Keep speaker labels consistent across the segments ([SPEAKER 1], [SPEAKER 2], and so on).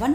[SPEAKER 1] 1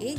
[SPEAKER 1] 1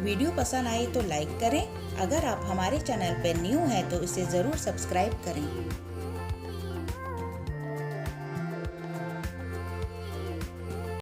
[SPEAKER 1] video पसंद आए तो लाइक करें। अगर आप हमारे चैनल पर न्यू हैं तो इसे ज़रूर सब्सक्राइब करें।